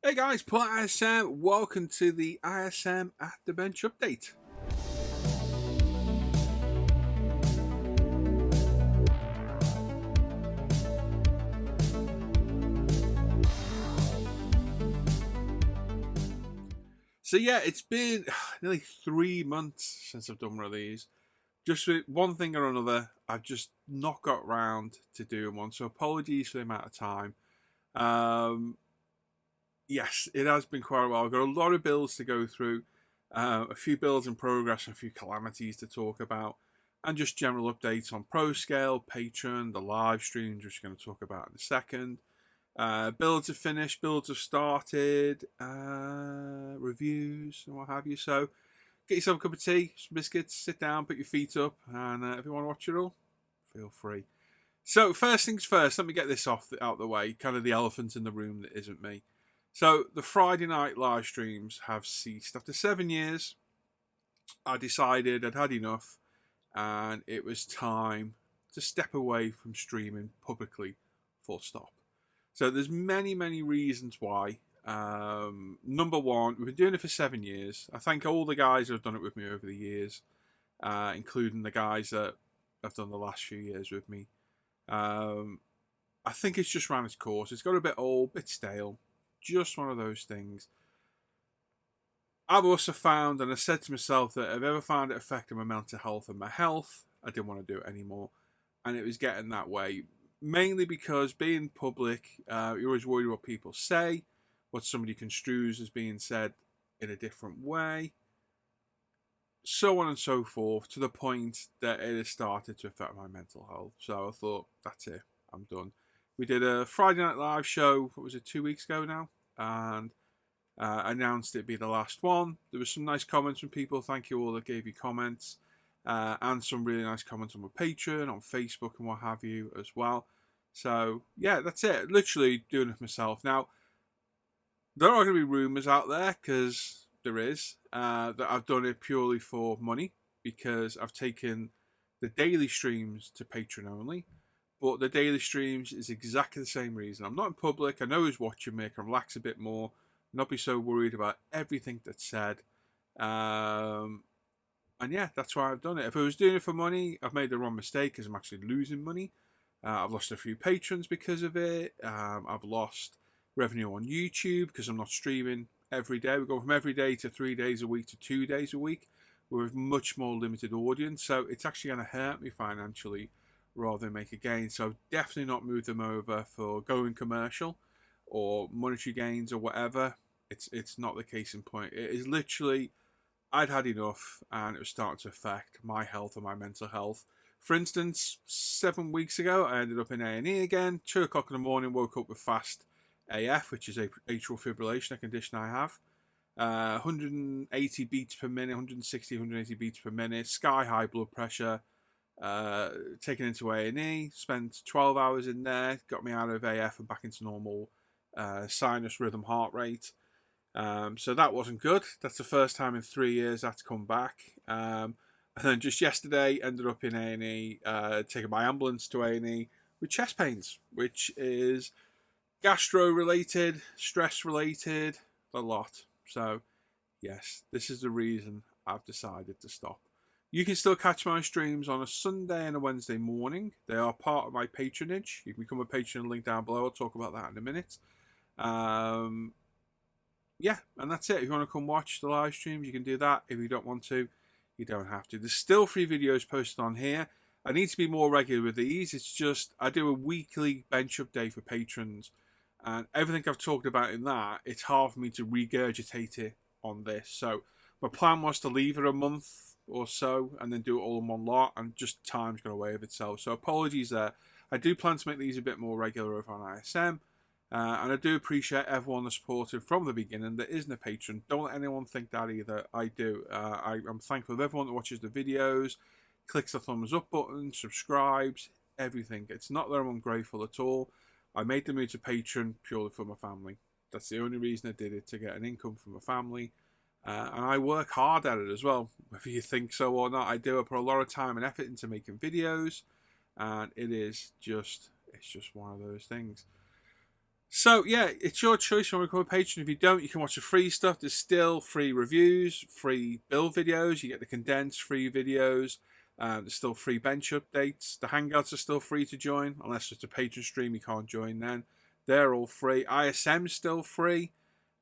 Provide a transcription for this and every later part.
Hey guys, Paul-ISM, welcome to the ISM at the Bench update. So yeah, it's been nearly 3 months since I've done one of these. Just with one thing or another, I've just not got round to doing one, so apologies for the amount of time. Yes, it has been quite a while. I've got a lot of builds to go through, a few builds in progress, a few calamities to talk about, and just general updates on ProScale, Patreon, the live streams, which we're going to talk about in a second. Builds have finished, builds have started, reviews and what have you. So get yourself a cup of tea, some biscuits, sit down, put your feet up, and if you want to watch it all, feel free. So first things first, let me get this out of the way, kind of the elephant in the room that isn't me. So the Friday night live streams have ceased. After 7 years, I decided I'd had enough and it was time to step away from streaming publicly, full stop. So there's many reasons why. Number one, we've been doing it for 7 years. I thank all the guys who have done it with me over the years, including the guys that have done the last few years with me. I think it's just ran its course. It's got a bit old, a bit stale. Just one of those things. I've also found, and I said to myself, that if I've ever found it affecting my mental health and my health, I didn't want to do it anymore. And it was getting that way. Mainly because being public, you're always worried what people say, what somebody construes as being said in a different way, so on and so forth, to the point that it has started to affect my mental health. So I thought, that's it, I'm done. We did a Friday Night Live show, what was it, 2 weeks ago now? And announced it'd be the last one. There was some nice comments from people. Thank you all that gave you comments. And some really nice comments on my Patreon, on Facebook and what have you as well. So, yeah, that's it. Literally doing it myself. Now, there are going to be rumours out there, because there is, that I've done it purely for money, because I've taken the daily streams to Patreon only. But the daily streams is exactly the same reason. I'm not in public. I know who's watching me. I can relax a bit more. Not be so worried about everything that's said. And yeah, that's why I've done it. If I was doing it for money, I've made the wrong mistake, because I'm actually losing money. I've lost a few patrons because of it. I've lost revenue on YouTube because I'm not streaming every day. We go from every day to 3 days a week to 2 days a week with much more limited audience. So it's actually going to hurt me financially rather than make a gain. So I've definitely not moved them over for going commercial or monetary gains or whatever. It's not the case in point. It is literally, I'd had enough, and it was starting to affect my health and my mental health. For instance, 7 weeks ago, I ended up in A&E again. 2 o'clock in the morning, woke up with fast AF, which is atrial fibrillation, a condition I have. 180 beats per minute, 160, 180 beats per minute, sky high blood pressure. Taken into A&E, spent 12 hours in there, got me out of AF and back into normal sinus rhythm heart rate. So that wasn't good. That's the first time in 3 years that's come back. And then just yesterday, ended up in A&E, taken my ambulance to A&E with chest pains, which is gastro-related, stress-related, a lot. So, yes, this is the reason I've decided to stop. You can still catch my streams on a Sunday and a Wednesday morning. They are part of my patronage. You can become a patron, link down below. I'll talk about that in a minute. Yeah, and that's it. If you want to come watch the live streams, you can do that. If you don't want to, you don't have to. There's still free videos posted on here. I need to be more regular with these. It's just I do a weekly bench update for patrons, and everything I've talked about in that, it's hard for me to regurgitate it on this. So my plan was to leave it a month or so and then do it all in one lot, and just time's gone away of itself. So apologies there. I do plan to make these a bit more regular over on ISM. And I do appreciate everyone that supported from the beginning that isn't a patron. Don't let anyone think that either. I do. I'm thankful of everyone that watches the videos, clicks the thumbs up button, subscribes, everything. It's not that I'm ungrateful at all. I made the move to Patreon purely for my family. That's the only reason I did it, to get an income from my family. And I work hard at it as well. Whether you think so or not, I do. I put a lot of time and effort into making videos. And it's just one of those things. So yeah, it's your choice. You want to become a patron. If you don't, you can watch the free stuff. There's still free reviews, free build videos. You get the condensed free videos. There's still free bench updates. The Hangouts are still free to join, unless it's a patron stream. You can't join then. They're all free. ISM's still free.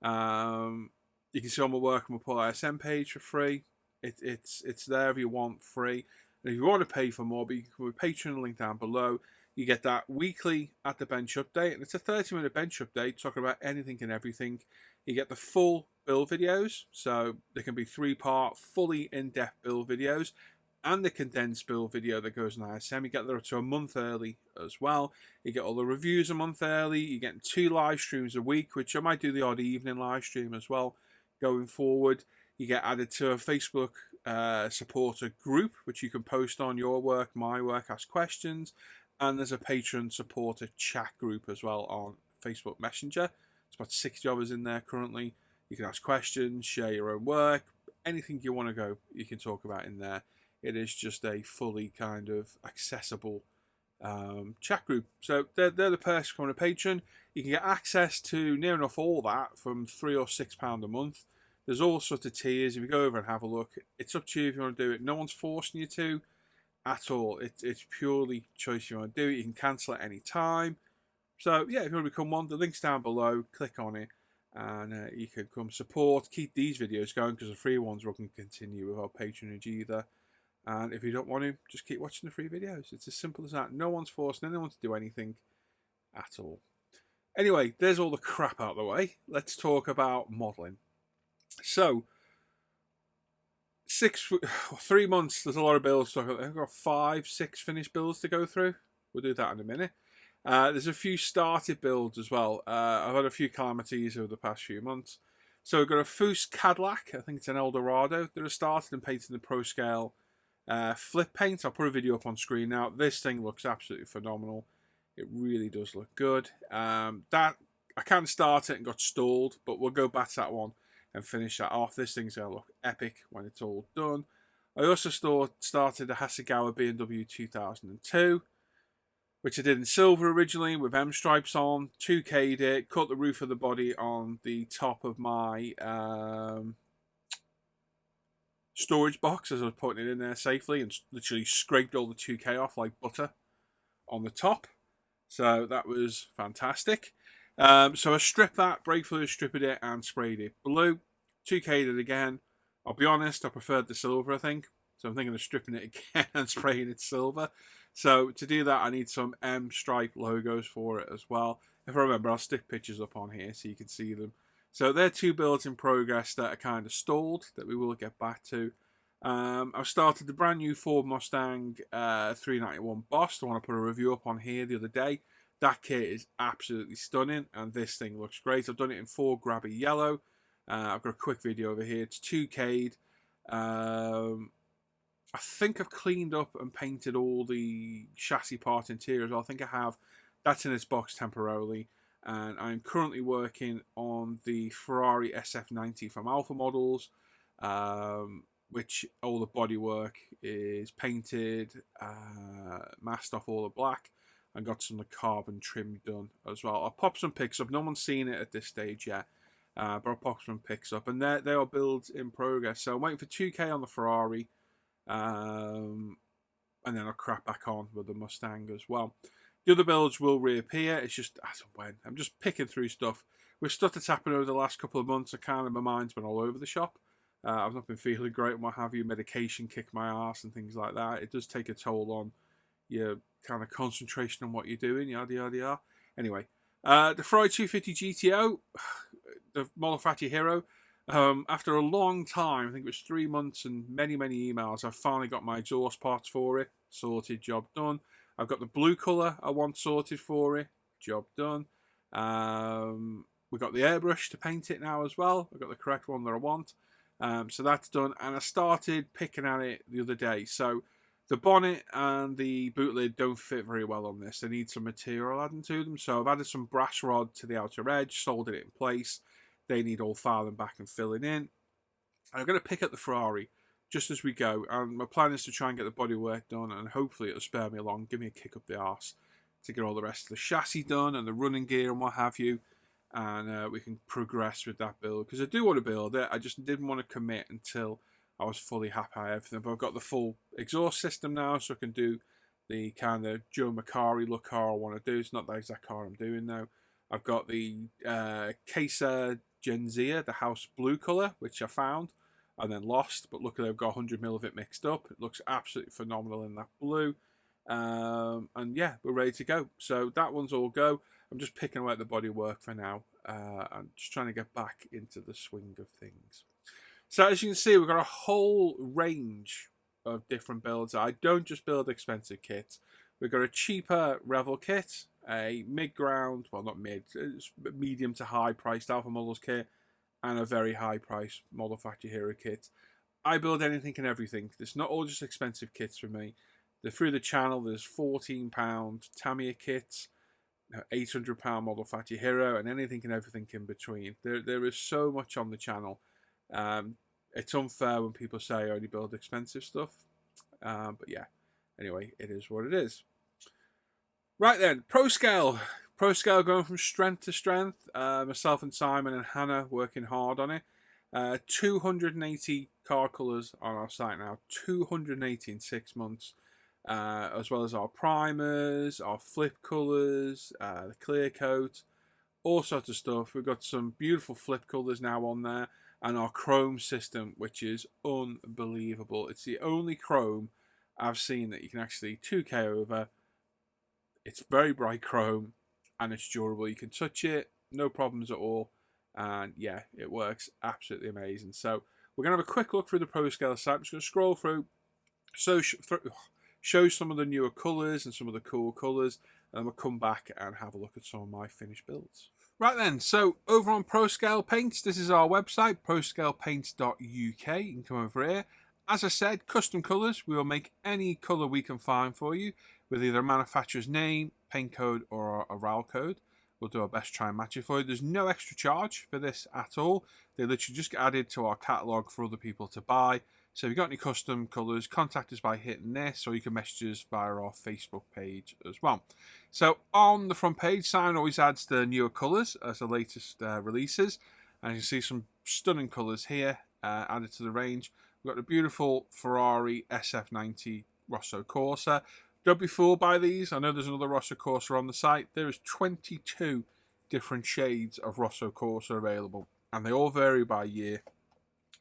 You can see all my work on my Paul-ISM page for free. It's there if you want free. And if you want to pay for more, but you can become a patron, link down below. You get that weekly at the bench update, and it's a 30-minute bench update talking about anything and everything. You get the full build videos, so there can be 3-part, fully in-depth build videos, and the condensed build video that goes on ISM. You get there up to a month early as well. You get all the reviews a month early. You get 2 live streams a week, which I might do the odd evening live stream as well going forward. You get added to a Facebook supporter group, which you can post on your work, my work, ask questions. And there's a patron supporter chat group as well on Facebook Messenger. It's about 60 of us in there currently. You can ask questions, share your own work, anything you want to go, you can talk about in there. It is just a fully kind of accessible chat group. So they're the perks for becoming a patron. You can get access to near enough all that from £3 or £6 a month. There's all sorts of tiers. If you go over and have a look, it's up to you if you want to do it. No one's forcing you to at all. It's purely choice you want to do it. You can cancel at any time. So yeah, if you want to become one, the link's down below. Click on it, and you can come support. Keep these videos going because the free ones will continue without patronage either. And if you don't want to, just keep watching the free videos. It's as simple as that. No one's forcing anyone to do anything at all. Anyway, there's all the crap out of the way. Let's talk about modelling. So 3 months, there's a lot of builds. So I've got 5, 6 finished builds to go through. We'll do that in a minute. There's a few started builds as well. I've had a few calamities over the past few months. So we've got a Foose Cadillac. I think it's an Eldorado. They're started and painted in the Pro Scale flip paint. I'll put a video up on screen now. This thing looks absolutely phenomenal. It really does look good. That I can't start it and got stalled, but we'll go back to that one and finish that off. This thing's going to look epic when it's all done. I also started the Hasegawa BMW 2002, which I did in silver originally with M stripes on, 2K'd it, cut the roof of the body on the top of my storage box as I was putting it in there safely, and literally scraped all the 2K off like butter on the top. So that was fantastic. So I stripped that, brake fluid, stripped it, and sprayed it blue. 2K'd it again. I'll be honest, I preferred the silver, I think. So I'm thinking of stripping it again and spraying it silver. So to do that, I need some M stripe logos for it as well. If I remember, I'll stick pictures up on here so you can see them. So they're 2 builds in progress that are kind of stalled that we will get back to. I've started the brand new Ford Mustang 391 Boss. I want to put a review up on here the other day. That kit is absolutely stunning, and this thing looks great. I've done it in 4 grabby yellow. I've got a quick video over here. It's 2K'd. I think I've cleaned up and painted all the chassis part interior as well. I think I have. That's in its box temporarily. And I'm currently working on the Ferrari SF90 from Alpha Models, which all the bodywork is painted, masked off all the black, and got some of the carbon trim done as well. I'll pop some pics up. No one's seen it at this stage yet, but I'll pop some pics up. And they are builds in progress. So I'm waiting for 2K on the Ferrari, and then I'll crack back on with the Mustang as well. The other builds will reappear. It's just as and when. I'm just picking through stuff. With stuff that's happened over the last couple of months, my mind's been all over the shop. I've not been feeling great and what have you. Medication kicked my ass and things like that. It does take a toll on your kind of concentration on what you're doing, yada yada yada. Anyway, the Ferrari 250 GTO, the Molofatti Hero. After a long time, I think it was 3 months and many emails, I've finally got my exhaust parts for it. Sorted, job done. I've got the blue colour I want sorted for it. Job done. We've got the airbrush to paint it now as well. I've got the correct one that I want. So that's done. And I started picking at it the other day. So the bonnet and the boot lid don't fit very well on this. They need some material added to them. So I've added some brass rod to the outer edge, soldered it in place. They need all filing back and filling in. And I'm going to pick up the Ferrari just as we go, and my plan is to try and get the bodywork done, and hopefully it'll spare me along, give me a kick up the arse to get all the rest of the chassis done and the running gear and what have you. And we can progress with that build, because I do want to build it. I just didn't want to commit until I was fully happy with everything. But I've got the full exhaust system now, so I can do the kind of Joe Macari look car I want to do. It's not the exact car I'm doing now. I've got the Caesar Genzia, the house blue colour, which I found and then lost. But luckily I've got 100ml of it mixed up. It looks absolutely phenomenal in that blue. And yeah, we're ready to go. So that one's all go. I'm just picking away at the bodywork for now. I'm just trying to get back into the swing of things. So as you can see, we've got a whole range of different builds. I don't just build expensive kits. We've got a cheaper Revel kit, a mid-ground, well not mid, medium to high priced Alpha Models kit, and a very high priced Model Factory Hero kit. I build anything and everything. It's not all just expensive kits for me. Through the channel, there's £14 Tamiya kits, £800 Model Factory Hero, and anything and everything in between. There is so much on the channel. It's unfair when people say I only build expensive stuff. But yeah, anyway, it is what it is. Right then, Pro Scale. Pro Scale going from strength to strength. Myself and Simon and Hannah working hard on it. 280 car colours on our site now. 280 in 6 months. As well as our primers, our flip colours, the clear coat, all sorts of stuff. We've got some beautiful flip colours now on there, and our chrome system, which is unbelievable. It's the only chrome I've seen that you can actually 2K over. It's very bright chrome, and it's durable. You can touch it, no problems at all, and yeah, it works absolutely amazing. So we're going to have a quick look through the Pro Scale site. I'm just going to scroll through, show some of the newer colours and some of the cool colours, and then we'll come back and have a look at some of my finished builds. Right then, so over on Pro Scale Paints, this is our website, proscalepaints.uk. You can come over here. As I said, custom colours. We will make any colour we can find for you with either a manufacturer's name, paint code, or a RAL code. We'll do our best to try and match it for you. There's no extra charge for this at all. They literally just get added to our catalogue for other people to buy. So if you've got any custom colours, contact us by hitting this, or you can message us via our Facebook page as well. So on the front page, Simon always adds the newer colours as the latest releases. And you can see some stunning colours here added to the range. We've got the beautiful Ferrari SF90 Rosso Corsa. Don't be fooled by these. I know there's another Rosso Corsa on the site. There is 22 different shades of Rosso Corsa available, and they all vary by year.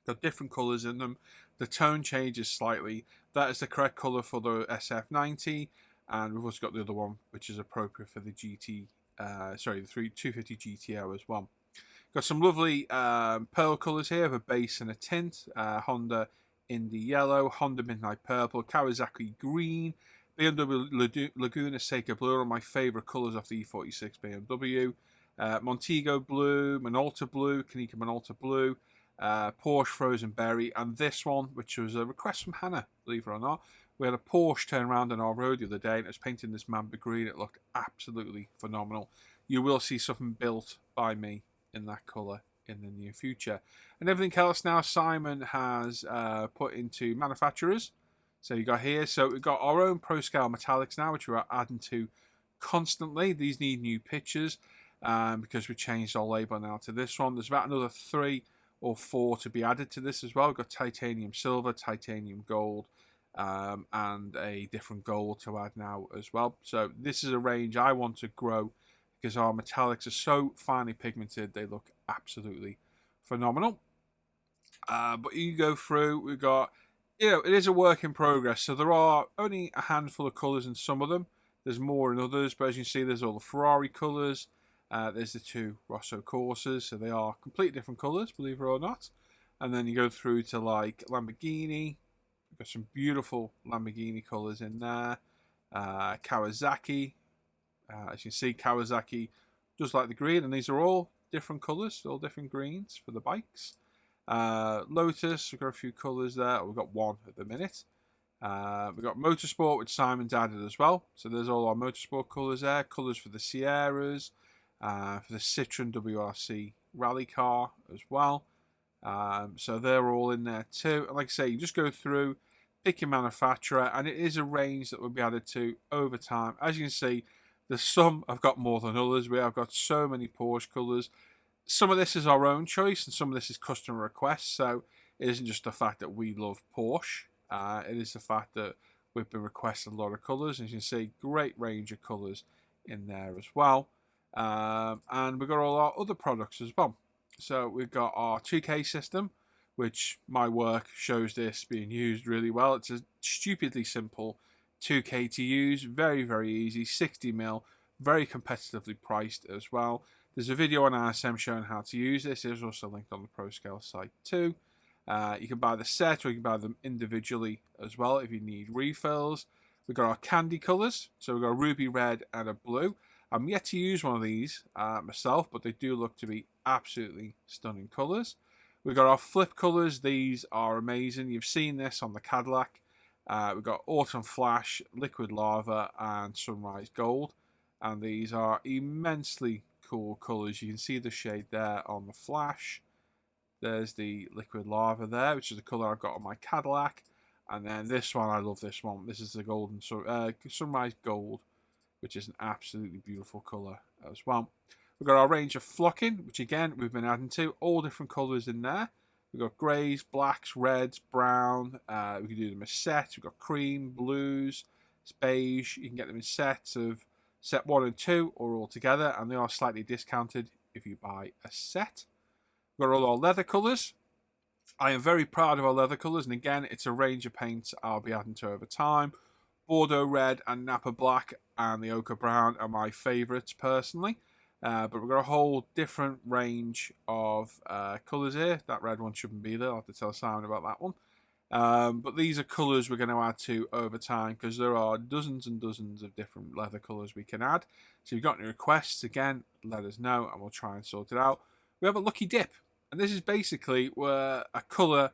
Got different colours in them. The tone changes slightly. That is the correct colour for the SF90, and we've also got the other one, which is appropriate for the GT. The 250 GTO as well. Got some lovely pearl colours here, of a base and a tint. Honda Indy Yellow, Honda Midnight Purple, Kawasaki Green, BMW Laguna Seca Blue are my favourite colours off the E46 BMW. Montego Blue, Minolta Blue, Kanika Minolta Blue, Porsche Frozen Berry, and this one, which was a request from Hannah, believe it or not. We had a Porsche turn around on our road the other day, and it was painted this Mamba Green. It looked absolutely phenomenal. You will see something built by me in that colour in the near future. And everything else now Simon has put into manufacturers. So you got here, so we've got our own Pro Scale metallics now, which we're adding to constantly. These need new pictures because we changed our label now to this one. There's about another 3 or 4 to be added to this as well. We've got titanium silver, titanium gold, and a different gold to add now as well. So this is a range I want to grow because our metallics are so finely pigmented, they look absolutely phenomenal. But you go through, we've got, it is a work in progress. So there are only a handful of colours in some of them. There's more in others, but as you can see, there's all the Ferrari colours. There's the 2 Rosso Corsas, so they are completely different colours, believe it or not. And then you go through to like Lamborghini. We've got some beautiful Lamborghini colours in there. Kawasaki. As you can see, Kawasaki does like the green, and these are all different colours, all different greens for the bikes. Lotus, we've got a few colours there. We've got one at the minute. We've got Motorsport, which Simon's added as well. So there's all our Motorsport colours there. Colours for the Sierras, for the Citroen WRC rally car as well. So they're all in there too. And like I say, you just go through, pick your manufacturer, and it is a range that will be added to over time. As you can see, There's some I've got more than others. I've got so many Porsche colours. Some of this is our own choice, and some of this is customer request. So it isn't just the fact that we love Porsche. It is the fact that we've been requested a lot of colours. As you can see, great range of colours in there as well. And we've got all our other products as well. So we've got our 2K system, which my work shows this being used really well. It's a stupidly simple 2K to use, very, very easy, 60mm, very competitively priced as well. There's a video on ISM showing how to use this. It's also linked on the ProScale site too. You can buy the set, or you can buy them individually as well if you need refills. We've got our candy colours. So we've got a ruby red and a blue. I'm yet to use one of these myself, but they do look to be absolutely stunning colours. We've got our flip colours. These are amazing. You've seen this on the Cadillac. We've got Autumn Flash, Liquid Lava, and Sunrise Gold. And these are immensely cool colours. You can see the shade there on the Flash. There's the Liquid Lava there, which is the colour I've got on my Cadillac. And then this one, I love this one. This is the golden Sunrise Gold, which is an absolutely beautiful colour as well. We've got our range of flocking, which again, we've been adding to. All different colours in there. We've got greys, blacks, reds, brown. We can do them as sets. We've got cream, blues, beige. You can get them in sets of set 1 and 2 or all together, and they are slightly discounted if you buy a set. We've got all our leather colours. I am very proud of our leather colours, and again, it's a range of paints I'll be adding to over time. Bordeaux red and Napa black and the ochre brown are my favourites personally. But we've got a whole different range of colours here. That red one shouldn't be there. I'll have to tell Simon about that one. But these are colours we're going to add to over time, because there are dozens and dozens of different leather colours we can add. So if you've got any requests, again, let us know and we'll try and sort it out. We have a lucky dip. And this is basically where a colour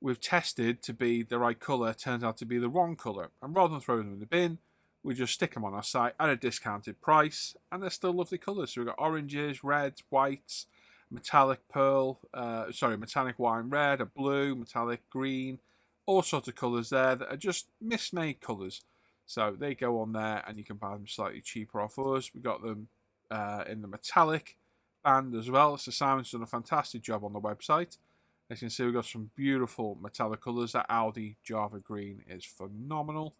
we've tested to be the right colour turns out to be the wrong colour. And rather than throw them in the bin, we just stick them on our site at a discounted price, and they're still lovely colours. So we've got oranges, reds, whites, metallic metallic wine red, a blue, metallic green, all sorts of colours there that are just mismade colours. So they go on there, and you can buy them slightly cheaper off us. We got them in the metallic band as well. So Simon's done a fantastic job on the website. As you can see, we've got some beautiful metallic colours. That Audi Java green is phenomenal.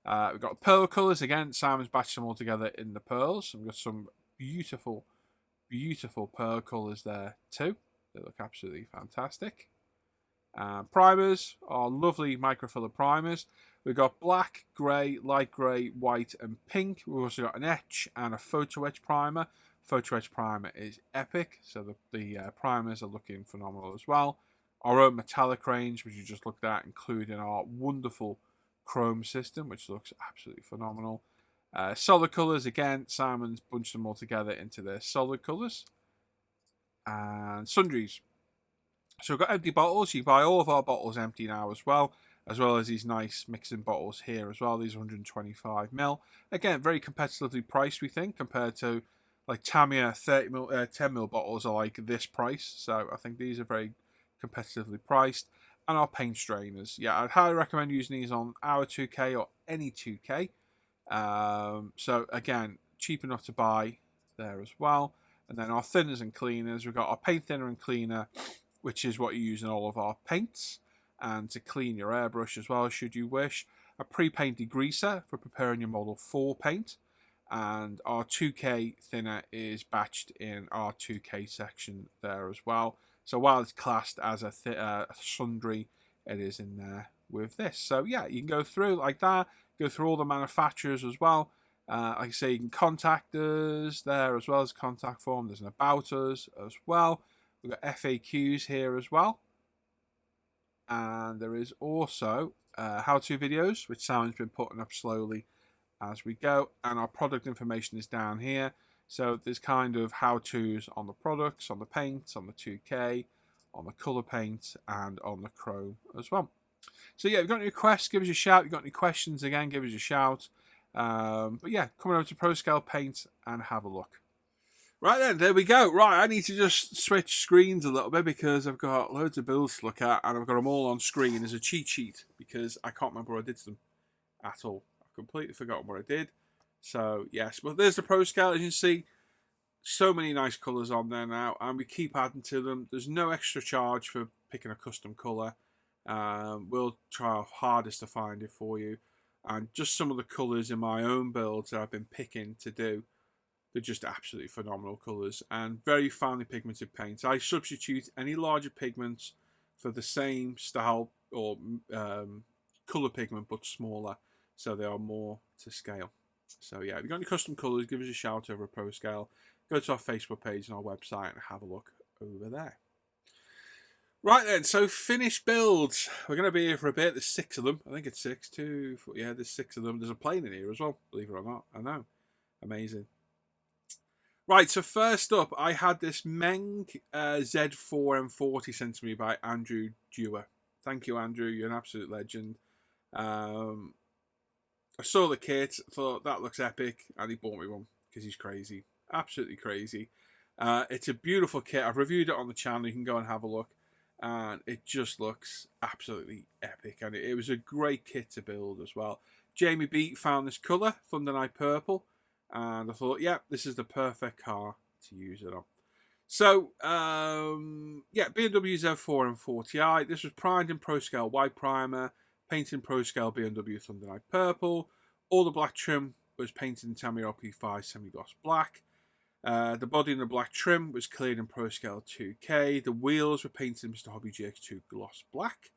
We've got pearl colours. Again, Simon's batched them all together in the pearls. We've got some beautiful, beautiful pearl colours there too. They look absolutely fantastic. Primers are lovely microfiller primers. We've got black, grey, light grey, white and pink. We've also got an etch and a photo etch primer. Photo etch primer is epic, so the primers are looking phenomenal as well. Our own metallic range, which you just looked at, including our wonderful chrome system, which looks absolutely phenomenal. Solid colours, again, Simon's bunched them all together into their solid colours. And sundries. So we've got empty bottles. You can buy all of our bottles empty now as well as these nice mixing bottles here as well. These are 125ml. Again, very competitively priced, we think, compared to like Tamiya 10ml bottles are like this price. So I think these are very competitively priced. And our paint strainers. Yeah, I'd highly recommend using these on our 2K or any 2K. So again, cheap enough to buy there as well. And then our thinners and cleaners. We've got our paint thinner and cleaner, which is what you use in all of our paints. And to clean your airbrush as well, should you wish. A pre-paint degreaser for preparing your Model 4 paint. And our 2K thinner is batched in our 2K section there as well. So while it's classed as a sundry, it is in there with this. So yeah, you can go through like that, go through all the manufacturers as well. Like I say, you can contact us there as well as contact form. There's an about us as well. We've got FAQs here as well. And there is also how-to videos, which Simon's been putting up slowly as we go. And our product information is down here. So there's kind of how-tos on the products, on the paints, on the 2K, on the colour paint, and on the chrome as well. So yeah, if you've got any requests, give us a shout. If you've got any questions, again, give us a shout. But yeah, come over to ProScale Paint and have a look. Right then, there we go. Right, I need to just switch screens a little bit because I've got loads of builds to look at and I've got them all on screen as a cheat sheet because I can't remember what I did to them at all. I've completely forgotten what I did. So yes, but there's the Pro Scale. As you can see, so many nice colours on there now, and we keep adding to them. There's no extra charge for picking a custom colour. We'll try our hardest to find it for you. And just some of the colours in my own builds that I've been picking to do, they're just absolutely phenomenal colours and very finely pigmented paints. I substitute any larger pigments for the same style or colour pigment but smaller, so they are more to scale. So yeah, if you've got any custom colours, give us a shout over a Pro Scale. Go to our Facebook page and our website and have a look over there. Right then, so finished builds. We're going to be here for a bit. There's 6 of them. I think it's 6, 2, 4, yeah, there's 6 of them. There's a plane in here as well, believe it or not. I know. Amazing. Right, so first up, I had this Meng Z4 M40 sent to me by Andrew Dewar. Thank you, Andrew. You're an absolute legend. I saw the kit, thought that looks epic, and he bought me one because he's crazy. Absolutely crazy. It's a beautiful kit. I've reviewed it on the channel. You can go and have a look. And it just looks absolutely epic. And it was a great kit to build as well. Jamie Beat found this colour, Thunder Night Purple. And I thought, yeah, this is the perfect car to use it on. So, yeah, BMW Z4 M40i. This was primed in Pro Scale White Primer. Painted in Pro Scale BMW Thunder Night Purple. All the black trim was painted in Tamiya RP5 Semi-Gloss Black. The body in the black trim was cleared in Pro Scale 2K. The wheels were painted in Mr. Hobby GX2 Gloss Black.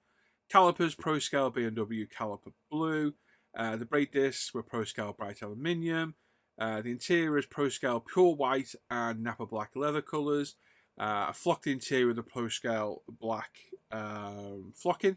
Calipers, Pro Scale B&W Caliper Blue. The brake discs were Pro Scale Bright Aluminium. The interior is Pro Scale Pure White and Napa Black leather colours. I flocked the interior with the Pro Scale Black flocking.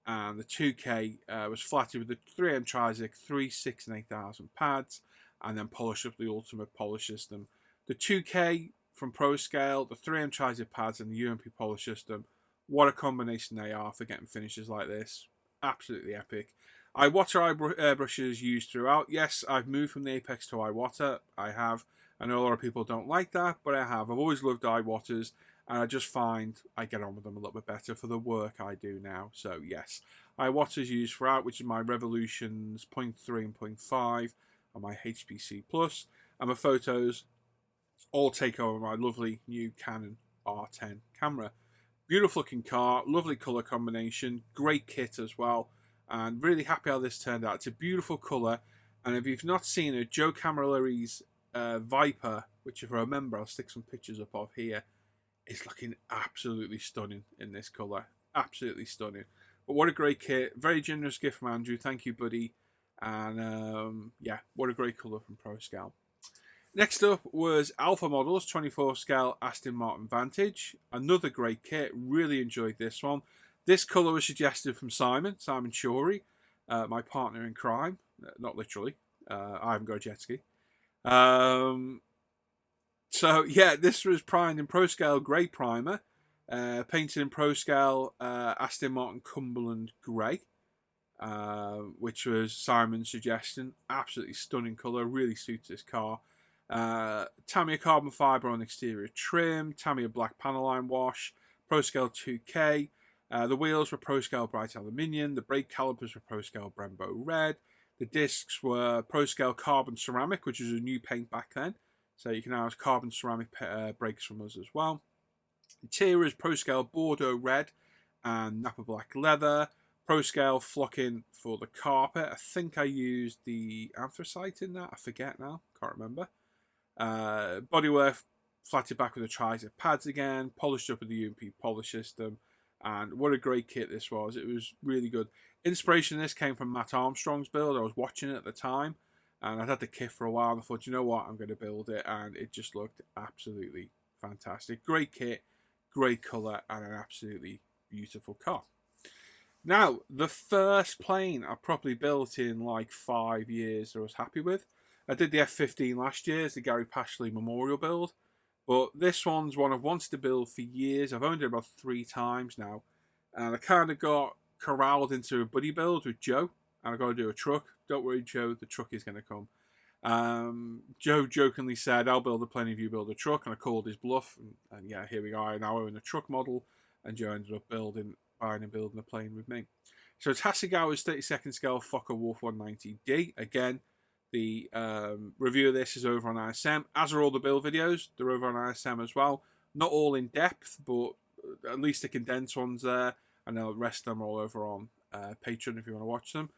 And the 2K was flatted with the 3M Trizic 3, 6 and 8000 pads. And then polished up the ultimate polish system. The 2K from Pro Scale, the 3M Trizic pads and the UMP polish system. What a combination they are for getting finishes like this. Absolutely epic. Iwata airbrushes used throughout. Yes, I've moved from the Apex to Iwata. I have. I know a lot of people don't like that, but I have. I've always loved Iwatas, and I just find I get on with them a little bit better for the work I do now. So yes, Iwata's used throughout, which is my Revolutions 0.3 and 0.5 and my HPC Plus. And my photos all take over my lovely new Canon R10 camera. Beautiful looking car, lovely colour combination, great kit as well, and really happy how this turned out. It's a beautiful colour, and if you've not seen it, Joe Camilleri's Viper, which if I remember I'll stick some pictures up of here, is looking absolutely stunning in this colour. Absolutely stunning. But what a great kit, very generous gift from Andrew, thank you buddy, and yeah, what a great colour from Pro Scale. Next up was Alpha Models 24 scale Aston Martin Vantage. Another great kit. Really enjoyed this one. This colour was suggested from Simon Shorey, my partner in crime. Not literally. I haven't got a jet ski. So yeah, this was primed in Pro Scale Grey Primer. Painted in Pro Scale Aston Martin Cumberland Grey. Which was Simon's suggestion. Absolutely stunning colour. Really suits this car. Tamiya carbon fibre on exterior trim, Tamiya black panel line wash, Pro Scale 2K. The wheels were Pro Scale bright aluminium. The brake calipers were Pro Scale Brembo red. The discs were Pro Scale carbon ceramic, which was a new paint back then. So you can now have carbon ceramic brakes from us as well. Interior is Pro Scale Bordeaux red and Napa black leather. Pro Scale flocking for the carpet. I think I used the anthracite in that. I forget now. Can't remember. Bodywork flatted back with the Trizic pads again, polished up with the UMP polish system, and what a great kit this was. It was really good. Inspiration in this came from Matt Armstrong's build. I was watching it at the time, and I'd had the kit for a while, and I thought, you know what, I'm going to build it, and it just looked absolutely fantastic. Great kit, great colour, and an absolutely beautiful car. Now, the first plane I properly built in like 5 years that I was happy with. I did the F-15 last year as the Gary Pashley Memorial build, but this one's one I've wanted to build for years. I've owned it about 3 times now, and I kind of got corralled into a buddy build with Joe, and I've got to do a truck. Don't worry, Joe, the truck is going to come. Joe jokingly said, I'll build a plane if you build a truck, and I called his bluff, and yeah, here we are. I now own a truck model, and Joe ended up buying and building a plane with me. So it's Hasegawa's 32nd scale Fokker Wolf 190D. Again, The review of this is over on ISM, as are all the build videos. They're over on ISM as well. Not all in depth, but at least the condensed ones there. And the rest of them are all over on Patreon if you want to watch them.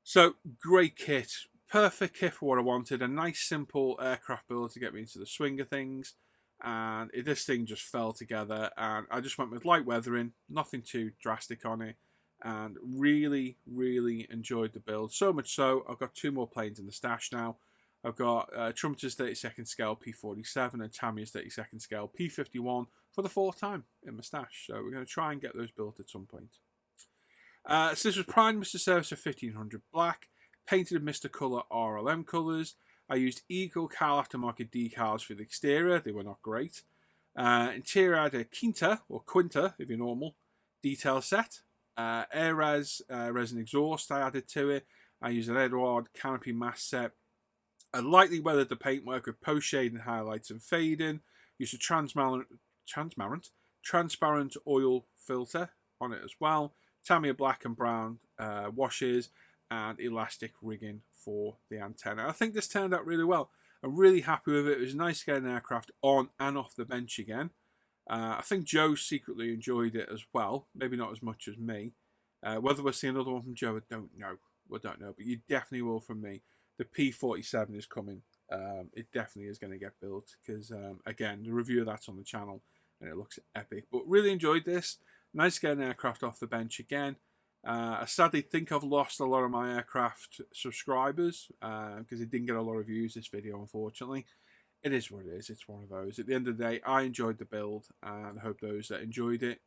So, great kit. Perfect kit for what I wanted. A nice, simple aircraft build to get me into the swing of things. And this thing just fell together. And I just went with light weathering. Nothing too drastic on it. And really, really enjoyed the build. So much so, I've got 2 more planes in the stash now. I've got Trumpeter's 32nd scale P47 and Tamiya's 32nd scale P51 for the 4th time in my stash. So we're going to try and get those built at some point. So this was primed Mr. Service of 1500 black, painted in Mr. Colour RLM colours. I used Eagle Cal aftermarket decals for the exterior. They were not great. Interior I had a Quinta, or Quinta if you're normal, detail set. Air resin exhaust I added to it. I used an Edward canopy mask set. I lightly weathered the paintwork with post shading, highlights and fading. Used a transparent oil filter on it as well. Tamiya black and brown washes and elastic rigging for the antenna. I think this turned out really well. I'm really happy with it. It was nice to get an aircraft on and off the bench again. I think Joe secretly enjoyed it as well. Maybe not as much as me. Whether we'll see another one from Joe, I don't know. We don't know, but you definitely will from me. The P47 is coming. It definitely is going to get built because, again, the review of that's on the channel and it looks epic. But really enjoyed this. Nice to get an aircraft off the bench again. I sadly think I've lost a lot of my aircraft subscribers because it didn't get a lot of views, this video, unfortunately. It is what it is. It's one of those. At the end of the day, I enjoyed the build and I hope those that enjoyed it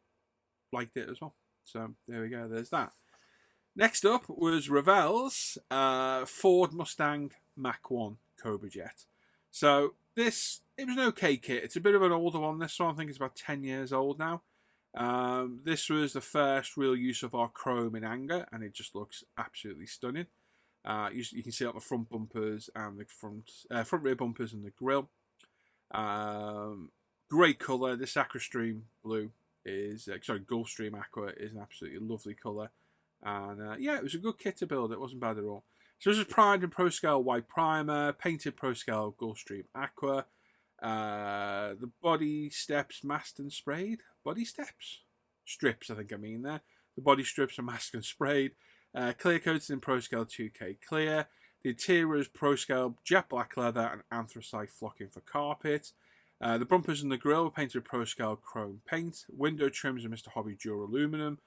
liked it as well. So there we go. There's that. Next up was Ravel's Ford Mustang Mach 1 Cobra Jet. So this, it was an okay kit. It's a bit of an older one. This one I think is about 10 years old now. This was the first real use of our chrome in anger and it just looks absolutely stunning. You can see it on the front bumpers and the front rear bumpers and the grille. Great colour. This Aquastream blue is, Gulfstream Aqua is an absolutely lovely colour. And yeah, it was a good kit to build. It wasn't bad at all. So this was primed in Pro Scale white primer, painted Pro Scale Gulfstream Aqua. The body steps masked and sprayed. Body steps? Strips, I think I mean there. The body strips are masked and sprayed. Clear coated in Pro Scale 2K clear. The interior is Pro Scale jet black leather and anthracite flocking for carpet. The bumpers and the grille were painted with Pro Scale chrome paint. Window trims are Mr. Hobby Dura aluminum.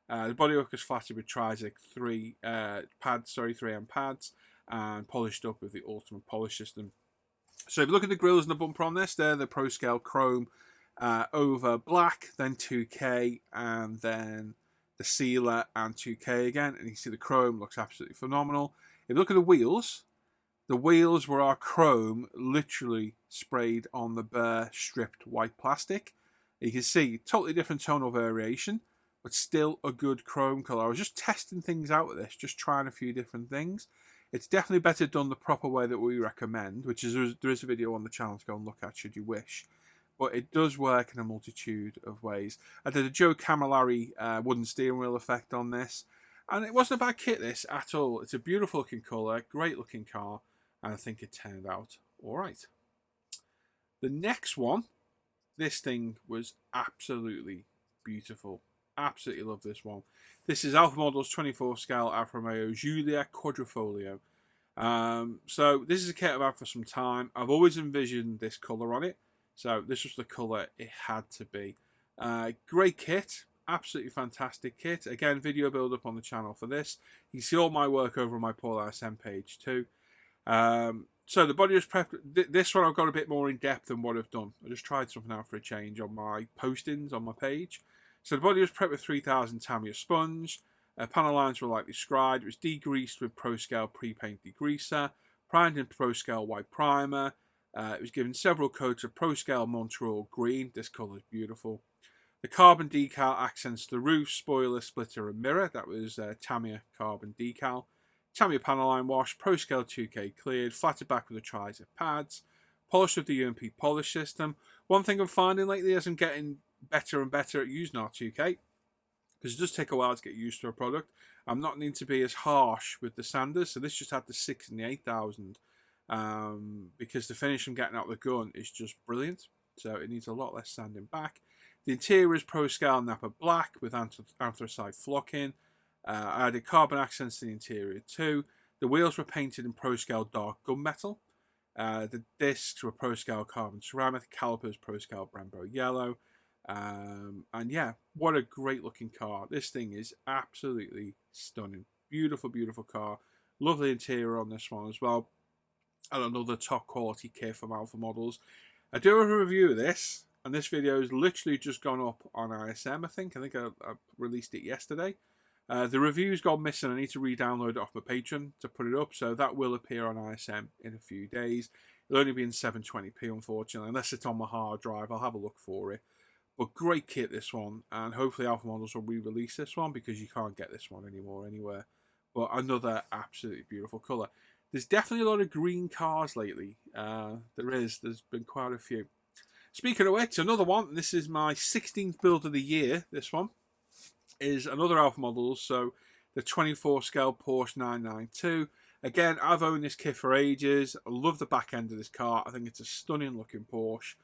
The bodywork is flatted with Trizac 3M pads and polished up with the Ultimate Polish System. So if you look at the grills and the bumper on this, they're the Pro Scale chrome over black, then 2K, and then the sealer and 2K again. And you can see the chrome looks absolutely phenomenal. If you look at the wheels were our chrome literally sprayed on the bare stripped white plastic. You can see totally different tonal variation, but still a good chrome colour. I was just testing things out with this, just trying a few different things. It's definitely better done the proper way that we recommend, which is there is a video on the channel to go and look at should you wish. But it does work in a multitude of ways. I did a Joe Camilleri wooden steering wheel effect on this, and it wasn't a bad kit this at all. It's a beautiful looking colour, great looking car, and I think it turned out alright. The next one, this thing was absolutely beautiful. Absolutely love this one. This is Alpha Model's 24 scale Alfa Romeo Giulia Quadrifoglio. So this is a kit I've had for some time. I've always envisioned this colour on it. So this was the colour it had to be. Great kit. Absolutely fantastic kit. Again, video build up on the channel for this. You can see all my work over on my Paul-ISM page too. So the body was prepped. This one I've got a bit more in depth than what I've done. I just tried something out for a change on my postings on my page. So the body was prepped with 3000 Tamiya sponge. Panel lines were lightly scribed. It was degreased with Pro Scale pre-paint degreaser. Primed in Pro Scale white primer. It was given several coats of Pro Scale Montreal green. This colour is beautiful. The carbon decal accents the roof, spoiler, splitter and mirror. That was Tamiya carbon decal. Tamiya panel line wash, Pro Scale 2K cleared, flatted back with the Trizac pads. Polished with the UMP polish system. One thing I'm finding lately as I'm getting better and better at using our 2K, because it does take a while to get used to a product. I'm not needing to be as harsh with the sanders, so this just had the 6 and the 8000, because the finish I'm getting out of the gun is just brilliant. So it needs a lot less sanding back. The interior is Pro Scale Nappa Black with anthracite flocking. I added carbon accents to the interior too. The wheels were painted in Pro Scale Dark Gunmetal. The discs were Pro Scale Carbon Ceramic. The calipers Pro Scale Brembo Yellow. And yeah, what a great looking car. This thing is absolutely stunning. Beautiful, beautiful car. Lovely interior on this one as well. And another top quality kit from Alpha Models. I do have a review of this, and this video has literally just gone up on ISM, I think. I released it yesterday. The review's gone missing. I need to re-download it off my Patreon to put it up, so that will appear on ISM in a few days. It'll only be in 720p, unfortunately, unless it's on my hard drive. I'll have a look for it. But great kit, this one, and hopefully Alpha Models will re-release this one, because you can't get this one anymore anywhere. But another absolutely beautiful colour. There's definitely a lot of green cars lately. There's been quite a few. Speaking of which, another one, this is my 16th build of the year, this one, is another Alpha Models, so the 24 scale Porsche 992. Again, I've owned this kit for ages. I love the back end of this car. I think it's a stunning looking Porsche.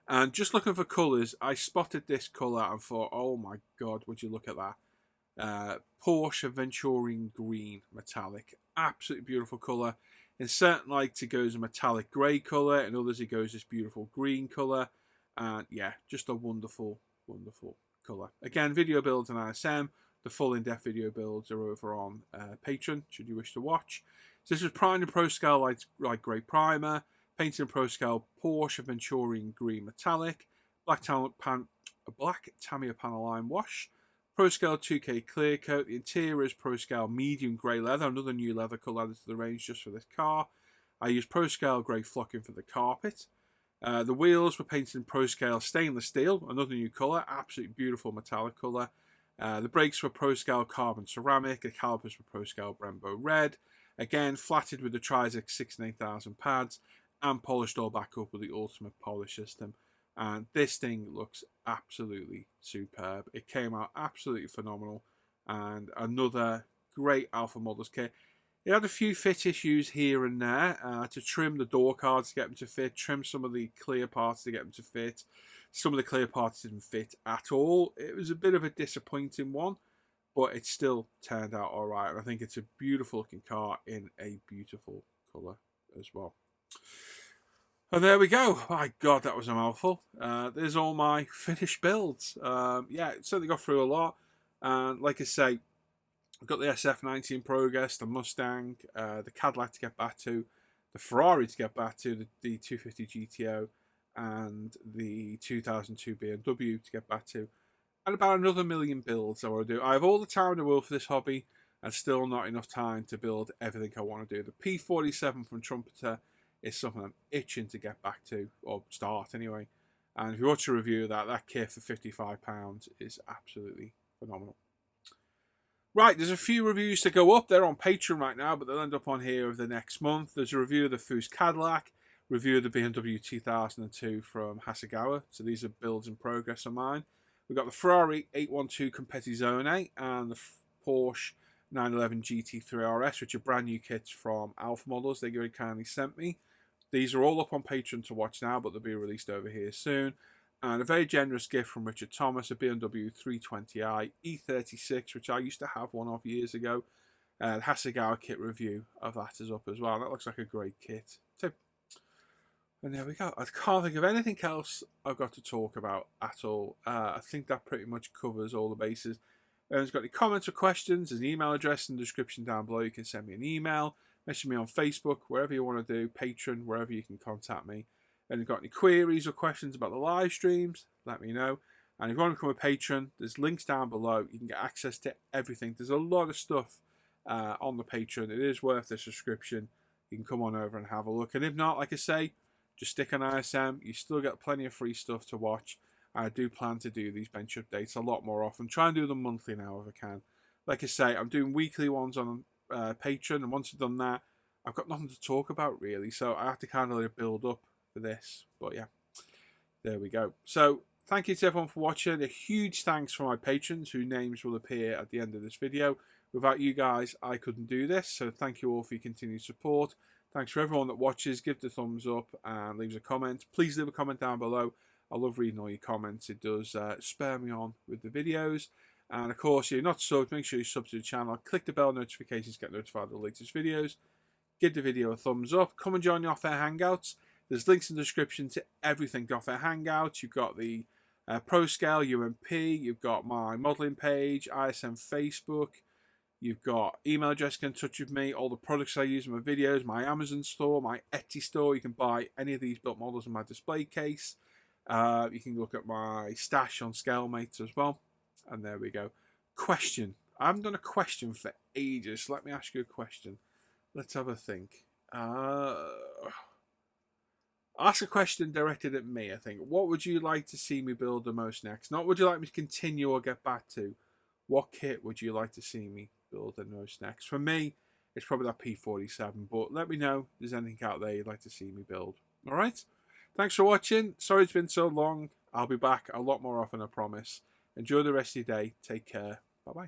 And just looking for colours, I spotted this colour and thought, oh my god, would you look at that. Porsche Aventurine Green Metallic. Absolutely beautiful colour. In certain lights it goes a metallic grey colour, in others it goes this beautiful green colour. And yeah, just a wonderful, wonderful colour. Again, video builds on ISM. The full in-depth video builds are over on Patreon, should you wish to watch. So this was primed in Pro Scale light grey primer, painted in Pro Scale Porsche Aventurine Green Metallic, black Tamiya panel line wash, Pro Scale 2K clear coat. The interior is Pro Scale medium grey leather, another new leather colour added to the range just for this car. I used Pro Scale grey flocking for the carpet. The wheels were painted in Pro Scale stainless steel, another new colour, absolutely beautiful metallic colour. The brakes were Pro Scale carbon ceramic, the calipers were Pro Scale Brembo red. Again, flatted with the Trizac 6 and 8000 pads, and polished all back up with the ultimate polish system. And this thing looks absolutely superb. It came out absolutely phenomenal, and another great Alpha Models kit. It had a few fit issues here and there, to trim the door cards to get them to fit, trim some of the clear parts to get them to fit. Some of the clear parts didn't fit at all. It was a bit of a disappointing one, but it still turned out alright. And I think it's a beautiful looking car in a beautiful colour as well. And there we go. My God, that was a mouthful. There's all my finished builds. Yeah, certainly got through a lot. And like I say, I've got the SF90 in progress, the Mustang, the Cadillac to get back to, the Ferrari to get back to, the 250 GTO, and the 2002 BMW to get back to, and about another million builds I want to do. I have all the time in the world for this hobby, and still not enough time to build everything I want to do. The P47 from Trumpeter is something I'm itching to get back to, or start anyway. And if you watch a review of that kit for £55 is absolutely phenomenal. Right, there's a few reviews to go up. They're on Patreon right now, but they'll end up on here over the next month. There's a review of the Foose Cadillac, review of the BMW 2002 from Hasegawa. So these are builds in progress of mine. We've got the Ferrari 812 Competizione and the Porsche 911 GT3 RS, which are brand new kits from Alpha Models. They very kindly sent me. These are all up on Patreon to watch now, but they'll be released over here soon. And a very generous gift from Richard Thomas, a BMW 320i E36, which I used to have one of years ago. The Hasegawa kit review of that is up as well. That looks like a great kit too. And there we go. I can't think of anything else I've got to talk about at all. I think that pretty much covers all the bases. If anyone's got any comments or questions, there's an email address in the description down below. You can send me an email, message me on Facebook, wherever you want to do, Patreon, wherever you can contact me. And if you've got any queries or questions about the live streams, let me know. And if you want to become a patron, there's links down below. You can get access to everything. There's a lot of stuff on the Patreon. It is worth the subscription. You can come on over and have a look. And if not, like I say, just stick on ISM. You still get plenty of free stuff to watch. I do plan to do these bench updates a lot more often. Try and do them monthly now if I can. Like I say, I'm doing weekly ones on Patreon. And once I've done that, I've got nothing to talk about really. So I have to kind of let it build up for this. But yeah, there we go. So thank you to everyone for watching. A huge thanks for my patrons whose names will appear at the end of this video. Without you guys, I couldn't do this, so thank you all for your continued support. Thanks for everyone that watches. Give the thumbs up and leaves a comment. Please leave a comment down below. I love reading all your comments. It does spur me on with the videos. And of course, if you're not subbed, make sure you sub to the channel. Click the bell notifications to get notified of the latest videos. Give the video a thumbs up. Come and join the Off-Air Hangouts. There's links in the description to everything to Off-Air Hangouts. You've got the Pro Scale, UMP. You've got my modelling page, ISM Facebook. You've got email address, get in touch with me, all the products I use in my videos, my Amazon store, my Etsy store. You can buy any of these built models in my display case. You can look at my stash on ScaleMates as well. And there we go. Question. I haven't done a question for ages. Let me ask you a question. Let's have a think. Ask a question directed at me, I think. What would you like to see me build the most next? Not would you like me to continue or get back to. What kit would you like to see me build the most next? For me, it's probably that P47. But let me know if there's anything out there you'd like to see me build. Alright? Thanks for watching. Sorry it's been so long. I'll be back a lot more often, I promise. Enjoy the rest of your day. Take care. Bye-bye.